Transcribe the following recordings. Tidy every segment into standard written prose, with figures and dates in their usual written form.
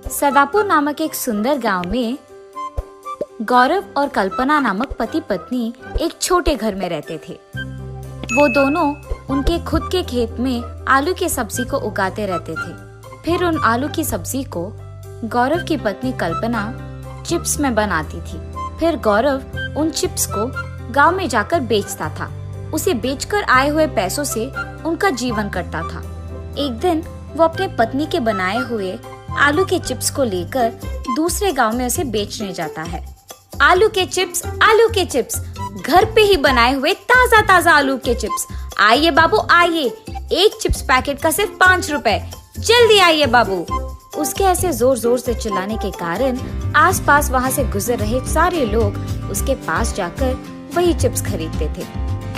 सदापुर नामक एक सुंदर गांव में गौरव और कल्पना नामक पति पत्नी एक छोटे घर में रहते थे। वो दोनों उनके खुद के खेत में आलू की सब्जी को उगाते रहते थे। फिर उन आलू की सब्जी को गौरव की पत्नी कल्पना चिप्स में बनाती थी। फिर गौरव उन चिप्स को गांव में जाकर बेचता था। उसे बेचकर आए हुए पैसों से उनका जीवन कटता था। एक दिन वो अपने पत्नी के बनाए हुए आलू के चिप्स को लेकर दूसरे गांव में उसे बेचने जाता है। आलू के चिप्स, घर पे ही बनाए हुए ताजा ताजा आलू के चिप्स। आइए बाबू आइए, एक चिप्स पैकेट का सिर्फ 5 रुपए, जल्दी आइए बाबू। उसके ऐसे जोर जोर से चिल्लाने के कारण आसपास वहाँ से गुजर रहे सारे लोग उसके पास जाकर वही चिप्स खरीदते थे।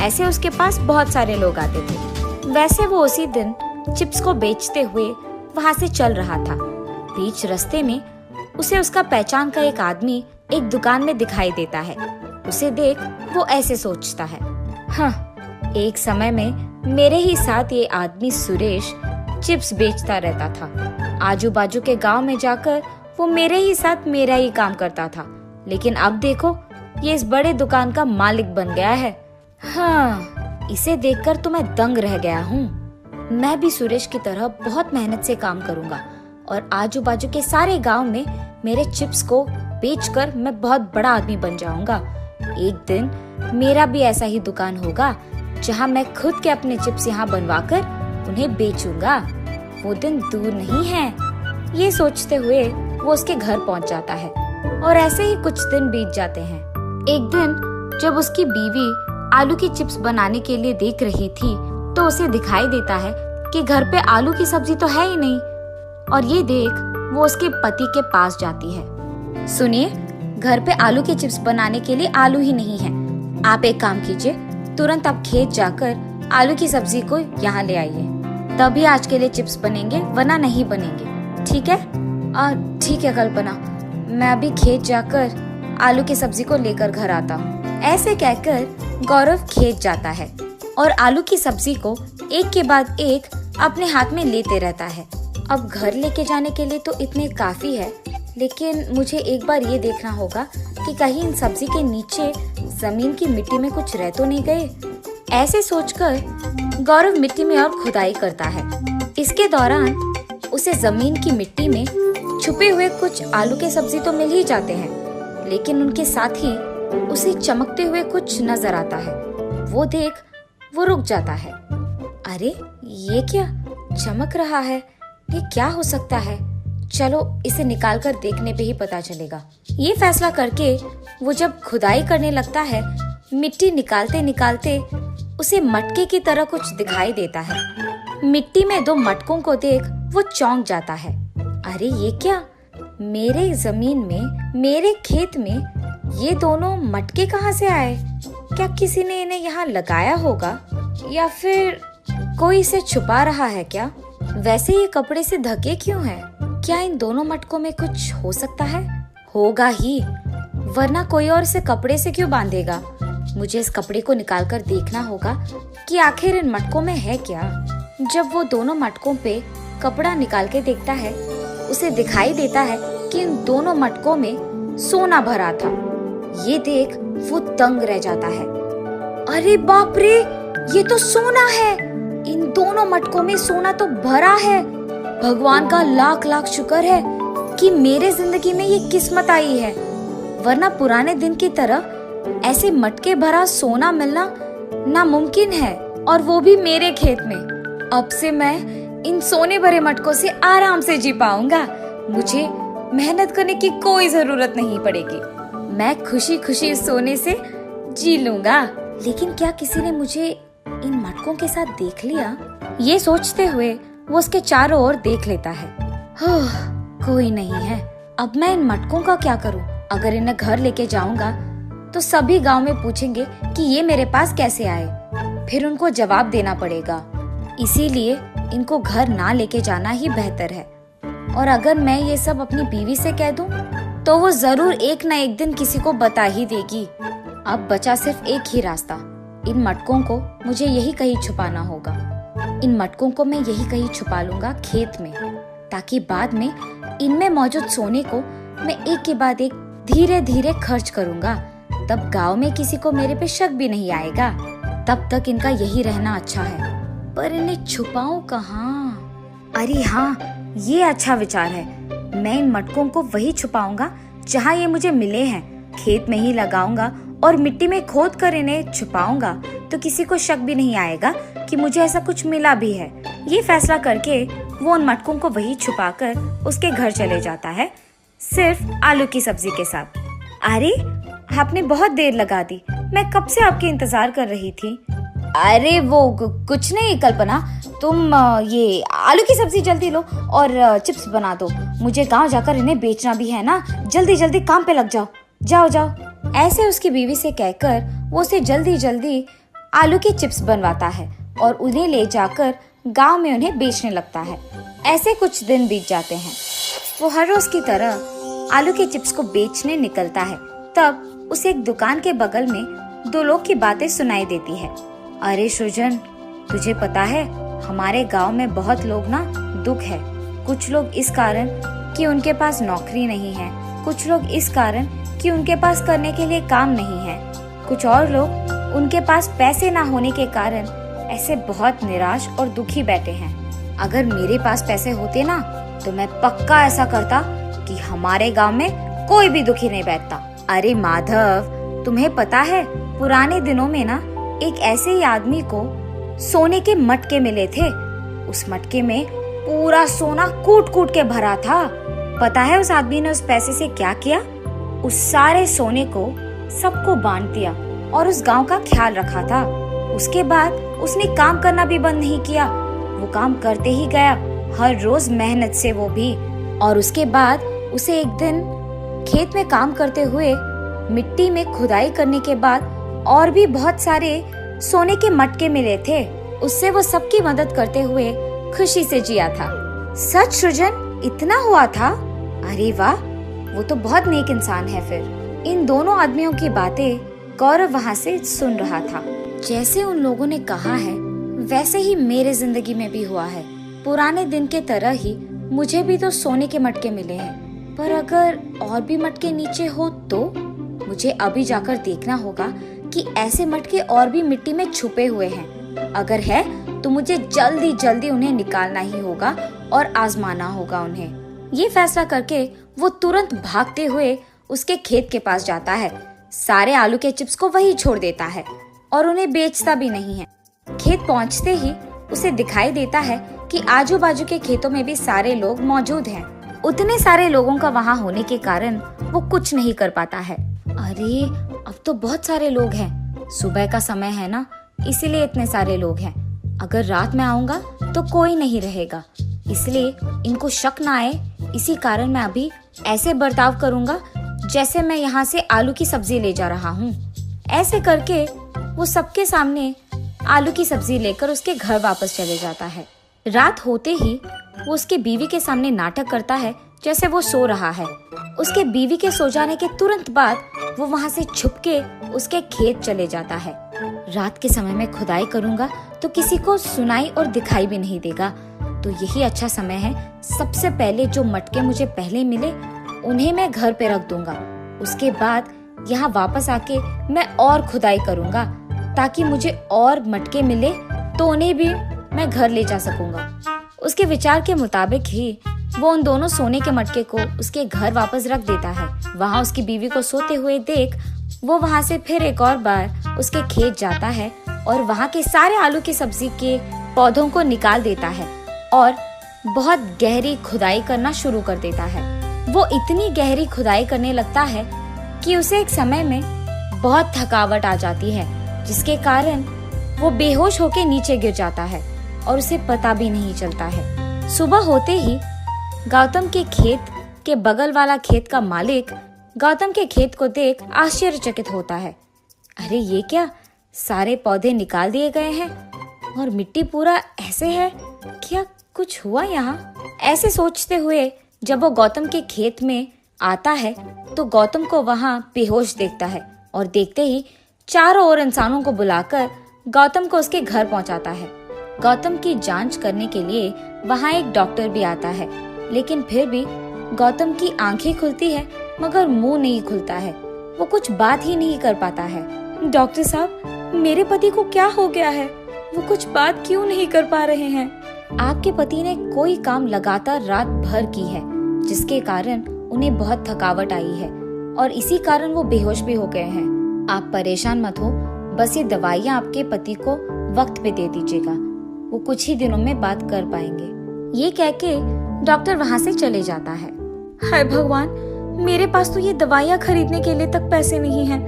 ऐसे उसके पास बहुत सारे लोग आते थे। वैसे वो उसी दिन चिप्स को बेचते हुए वहाँ से चल रहा था। बीच रास्ते में उसे उसका पहचान का एक आदमी एक दुकान में दिखाई देता है। उसे देख वो ऐसे सोचता है, हाँ, एक समय में मेरे ही साथ ये आदमी सुरेश चिप्स बेचता रहता था। आजू बाजू के गांव में जाकर वो मेरे ही साथ मेरा ही काम करता था, लेकिन अब देखो ये इस बड़े दुकान का मालिक बन गया है। हाँ, इसे देखकर तो मैं दंग रह गया हूँ। मैं भी सुरेश की तरह बहुत मेहनत से काम करूँगा और आजू बाजू के सारे गांव में मेरे चिप्स को बेचकर मैं बहुत बड़ा आदमी बन जाऊंगा। एक दिन मेरा भी ऐसा ही दुकान होगा जहां मैं खुद के अपने चिप्स यहाँ बनवाकर उन्हें बेचूंगा। वो दिन दूर नहीं है। ये सोचते हुए वो उसके घर पहुंच जाता है और ऐसे ही कुछ दिन बीत जाते हैं। एक दिन जब उसकी बीवी आलू की चिप्स बनाने के लिए देख रही थी तो उसे दिखाई देता है कि घर पे आलू की सब्जी तो है ही नहीं। और ये देख वो उसके पति के पास जाती है। सुनिए, घर पे आलू के चिप्स बनाने के लिए आलू ही नहीं है। आप एक काम कीजिए, तुरंत आप खेत जाकर आलू की सब्जी को यहाँ ले आइए, तभी आज के लिए चिप्स बनेंगे, वरना नहीं बनेंगे। ठीक है? ठीक है कल्पना, मैं अभी खेत जाकर आलू की सब्जी को लेकर घर आता हूँ। ऐसे कहकर गौरव खेत जाता है और आलू की सब्जी को एक के बाद एक अपने हाथ में लेते रहता है। अब घर लेके जाने के लिए तो इतने काफी है, लेकिन मुझे एक बार ये देखना होगा कि कहीं इन सब्जी के नीचे जमीन की मिट्टी में कुछ रह तो नहीं गए। ऐसे सोचकर गौरव मिट्टी में और खुदाई करता है। इसके दौरान उसे जमीन की मिट्टी में छुपे हुए कुछ आलू के सब्जी तो मिल ही जाते हैं, लेकिन उनके साथ ही उसे चमकते हुए कुछ नजर आता है। वो देख वो रुक जाता है। अरे ये क्या चमक रहा है? ये क्या हो सकता है? चलो इसे निकाल कर देखने पे ही पता चलेगा। ये फैसला करके वो जब खुदाई करने लगता है, मिट्टी निकालते निकालते उसे मटके की तरह कुछ दिखाई देता है। मिट्टी में 2 मटकों को देख वो चौंक जाता है। अरे ये क्या? मेरे जमीन में, मेरे खेत में ये दोनों मटके कहाँ से आए? क्या किसी ने इन्हें यहाँ लगाया होगा या फिर कोई इसे छुपा रहा है क्या? वैसे ये कपड़े से ढके क्यों हैं? क्या इन दोनों मटकों में कुछ हो सकता है? होगा ही, वरना कोई और इसे कपड़े से क्यों बांधेगा? मुझे इस कपड़े को निकालकर देखना होगा कि आखिर इन मटकों में है क्या। जब वो दोनों मटकों पे कपड़ा निकाल के देखता है, उसे दिखाई देता है कि इन दोनों मटकों में सोना भरा था। ये देख वो दंग रह जाता है। अरे बाप रे, ये तो सोना है! इन दोनों मटकों में सोना तो भरा है। भगवान का लाख लाख शुक्र है कि मेरे जिंदगी में ये किस्मत आई है, वरना पुराने दिन की तरह ऐसे मटके भरा सोना मिलना नामुमकिन है, और वो भी मेरे खेत में। अब से मैं इन सोने भरे मटकों से आराम से जी पाऊंगा। मुझे मेहनत करने की कोई जरूरत नहीं पड़ेगी। मैं खुशी खुशी इस सोने से जी लूंगा। लेकिन क्या किसी ने मुझे इन मटकों के साथ देख लिया? ये सोचते हुए वो उसके चारों ओर देख लेता है। कोई नहीं है। अब मैं इन मटकों का क्या करूं? अगर इन्हें घर लेके जाऊंगा तो सभी गांव में पूछेंगे कि ये मेरे पास कैसे आए। फिर उनको जवाब देना पड़ेगा। इसीलिए इनको घर ना लेके जाना ही बेहतर है। और अगर मैं ये सब अपनी बीवी से कह दूं तो वो जरूर एक ना एक दिन किसी को बता ही देगी। अब बचा सिर्फ एक ही रास्ता। इन मटकों को मुझे यही कहीं छुपाना होगा। इन मटकों को मैं यही कहीं छुपा लूंगा खेत में, ताकि बाद में इनमें मौजूद सोने को मैं एक के बाद एक धीरे धीरे खर्च करूंगा। तब गांव में किसी को मेरे पे शक भी नहीं आएगा। तब तक इनका यही रहना अच्छा है। पर इन्हें छुपाऊं कहाँ? अरे हाँ, ये अच्छा विचार है। मैं इन मटकों को वही छुपाऊंगा जहाँ ये मुझे मिले हैं। खेत में ही लगाऊंगा और मिट्टी में खोद कर इन्हें छुपाऊंगा, तो किसी को शक भी नहीं आएगा कि मुझे ऐसा कुछ मिला भी है। ये फैसला करके वो उन मटकों को वही छुपाकर उसके घर चले जाता है, सिर्फ आलू की सब्जी के साथ। अरे, आपने बहुत देर लगा दी। मैं कब से आपके इंतजार कर रही थी। अरे वो कुछ नहीं कल्पना, तुम ये आलू की सब्जी जल्दी लो और चिप्स बना दो। मुझे गांव जाकर इन्हें बेचना भी है ना। जल्दी जल्दी काम पे लग जाओ। जाओ जाओ। ऐसे उसकी बीवी से कहकर वो उसे जल्दी जल्दी आलू के चिप्स बनवाता है और उन्हें ले जाकर गांव में उन्हें बेचने लगता है। ऐसे कुछ दिन बीत जाते हैं। वो हर रोज की तरह आलू के चिप्स को बेचने निकलता है। तब उसे एक दुकान के बगल में दो लोग की बातें सुनाई देती है। अरे सृजन, तुझे पता है हमारे गांव में बहुत लोग ना दुख है। कुछ लोग इस कारण कि उनके पास नौकरी नहीं है, कुछ लोग इस कारण कि उनके पास करने के लिए काम नहीं है, कुछ और लोग उनके पास पैसे ना होने के कारण ऐसे बहुत निराश और दुखी बैठे हैं। अगर मेरे पास पैसे होते ना तो मैं पक्का ऐसा करता कि हमारे गांव में कोई भी दुखी नहीं बैठता। अरे माधव, तुम्हें पता है पुराने दिनों में ना एक ऐसे ही आदमी को सोने के मटके मिले थे। उस मटके में पूरा सोना कूट कूट के भरा था। पता है उस आदमी ने उस पैसे से क्या किया? उस सारे सोने को सबको बांट दिया और उस गांव का ख्याल रखा था। उसके बाद उसने काम करना भी बंद नहीं किया। वो काम करते ही गया, हर रोज मेहनत से वो भी। और उसके बाद उसे एक दिन खेत में काम करते हुए मिट्टी में खुदाई करने के बाद और भी बहुत सारे सोने के मटके मिले थे। उससे वो सबकी मदद करते हुए खुशी से जिया था। सच सृजन, इतना हुआ था? अरे वाह, वो तो बहुत नेक इंसान है। फिर इन दोनों आदमियों की बातें गौरव वहाँ से सुन रहा था। जैसे उन लोगों ने कहा है वैसे ही मेरे जिंदगी में भी हुआ है। पुराने दिन के तरह ही मुझे भी तो सोने के मटके मिले हैं, पर अगर और भी मटके नीचे हो तो मुझे अभी जाकर देखना होगा कि ऐसे मटके और भी मिट्टी में छुपे हुए हैं। अगर है तो मुझे जल्दी जल्दी उन्हें निकालना ही होगा और आजमाना होगा उन्हें। ये फैसला करके वो तुरंत भागते हुए उसके खेत के पास जाता है। सारे आलू के चिप्स को वही छोड़ देता है और उन्हें बेचता भी नहीं है। खेत पहुंचते ही उसे दिखाई देता है कि आजू बाजू के खेतों में भी सारे लोग मौजूद हैं। उतने सारे लोगों का वहाँ होने के कारण वो कुछ नहीं कर पाता है। अरे, अब तो बहुत सारे लोग हैं। सुबह का समय है ना, इसीलिए इतने सारे लोग हैं। अगर रात में आऊंगा तो कोई नहीं रहेगा, इसलिए इनको शक ना आए, इसी कारण मैं अभी ऐसे बर्ताव करूंगा जैसे मैं यहाँ से आलू की सब्जी ले जा रहा हूँ। ऐसे करके वो सबके सामने आलू की सब्जी लेकर उसके घर वापस चले जाता है। रात होते ही वो उसके बीवी के सामने नाटक करता है जैसे वो सो रहा है। उसके बीवी के सो जाने के तुरंत बाद वो वहाँ से छुपके उसके खेत चले जाता है। रात के समय में खुदाई करूंगा तो किसी को सुनाई और दिखाई भी नहीं देगा, तो यही अच्छा समय है। सबसे पहले जो मटके मुझे पहले मिले उन्हें मैं घर पे रख दूंगा। उसके बाद यहाँ वापस आके मैं और खुदाई करूंगा ताकि मुझे और मटके मिले तो उन्हें भी मैं घर ले जा सकूंगा। उसके विचार के मुताबिक ही वो उन दोनों सोने के मटके को उसके घर वापस रख देता है। वहाँ उसकी बीवी को सोते हुए देख वो वहाँ से फिर एक और बार उसके खेत जाता है और वहाँ के सारे आलू की सब्जी के पौधों को निकाल देता है और बहुत गहरी खुदाई करना शुरू कर देता है। वो इतनी गहरी खुदाई करने लगता है कि उसे एक समय में बहुत थकावट आ जाती है, जिसके कारण वो बेहोश होकर नीचे गिर जाता है और उसे पता भी नहीं चलता है। सुबह होते ही गौतम के खेत के बगल वाला खेत का मालिक गौतम के खेत को देख आश्चर्यचकित होता है। अरे ये क्या, सारे पौधे निकाल दिए गए हैं और मिट्टी पूरा ऐसे है, क्या कुछ हुआ यहाँ? ऐसे सोचते हुए जब वो गौतम के खेत में आता है तो गौतम को वहाँ बेहोश देखता है और देखते ही चारों ओर इंसानों को बुलाकर गौतम को उसके घर पहुँचाता है। गौतम की जांच करने के लिए वहाँ एक डॉक्टर भी आता है, लेकिन फिर भी गौतम की आंखें खुलती है मगर मुंह नहीं खुलता है। वो कुछ बात ही नहीं कर पाता है। डॉक्टर साहब, मेरे पति को क्या हो गया है? वो कुछ बात क्यों नहीं कर पा रहे हैं? आपके पति ने कोई काम लगातार रात भर की है, जिसके कारण उन्हें बहुत थकावट आई है और इसी कारण वो बेहोश भी हो गए हैं। आप परेशान मत हो, बस ये दवाइयाँ आपके पति को वक्त पे दे दीजिएगा, वो कुछ ही दिनों में बात कर पाएंगे। ये कह के डॉक्टर वहाँ से चले जाता है। हाय भगवान, मेरे पास तो ये दवाइयाँ खरीदने के लिए तक पैसे नहीं हैं।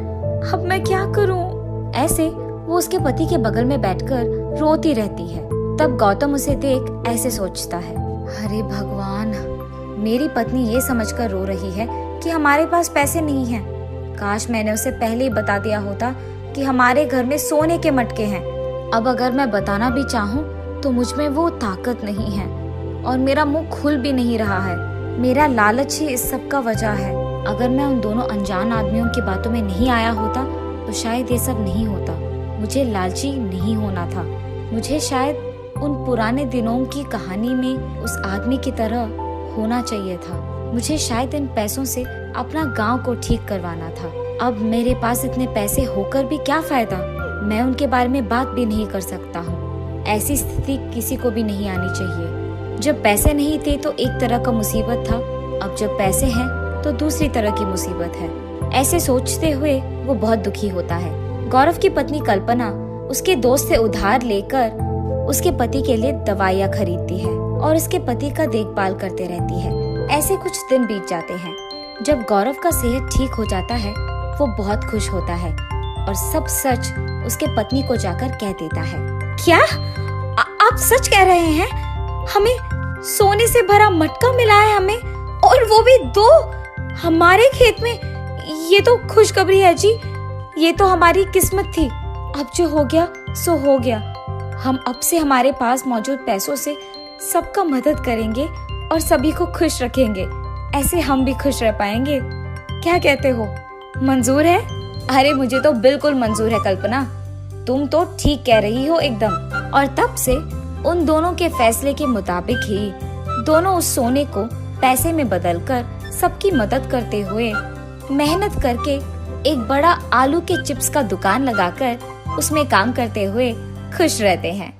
अब मैं क्या करूँ? ऐसे वो उसके पति के बगल में बैठकर रोती रहती है। तब गौतम उसे देख ऐसे सोचता है, अरे भगवान, मेरी पत्नी ये समझकर रो रही है कि हमारे पास पैसे नहीं हैं। काश मैंने उसे पहले ही बता दिया होता कि हमारे घर में सोने के मटके हैं। अब अगर मैं बताना भी चाहूँ तो मुझ में वो ताकत नहीं है और मेरा मुंह खुल भी नहीं रहा है। मेरा लालच ही इस सब का वजह है। अगर मैं उन दोनों अनजान आदमियों की बातों में नहीं आया होता तो शायद ये सब नहीं होता। मुझे लालची नहीं होना था। मुझे शायद उन पुराने दिनों की कहानी में उस आदमी की तरह होना चाहिए था। मुझे शायद इन पैसों से अपना गांव को ठीक करवाना था। अब मेरे पास इतने पैसे होकर भी क्या फायदा? मैं उनके बारे में बात भी नहीं कर सकता हूँ। ऐसी स्थिति किसी को भी नहीं आनी चाहिए। जब पैसे नहीं थे तो एक तरह का मुसीबत था, अब जब पैसे हैं तो दूसरी तरह की मुसीबत है। ऐसे सोचते हुए वो बहुत दुखी होता है। गौरव की पत्नी कल्पना उसके दोस्त से उधार लेकर उसके पति के लिए दवाइयाँ खरीदती है और उसके पति का देखभाल करते रहती है। ऐसे कुछ दिन बीत जाते हैं। जब गौरव का सेहत ठीक हो जाता है वो बहुत खुश होता है और सब सच उसके पत्नी को जाकर कह देता है। क्या आप सच कह रहे हैं? हमें सोने से भरा मटका मिला है हमें, और वो भी 2 हमारे खेत में। ये तो खुशखबरी है जी, ये तो हमारी किस्मत थी। अब जो हो गया सो हो गया। हम अब से हमारे पास मौजूद पैसों से सबका मदद करेंगे और सभी को खुश रखेंगे। ऐसे हम भी खुश रह पाएंगे। क्या कहते हो, मंजूर है? अरे मुझे तो बिल्कुल मंजूर है कल्पना, तुम तो ठीक कह रही हो एकदम। और तब से उन दोनों के फैसले के मुताबिक ही दोनों उस सोने को पैसे में बदलकर सबकी मदद करते हुए मेहनत करके एक बड़ा आलू के चिप्स का दुकान लगाकर उसमें काम करते हुए खुश रहते हैं।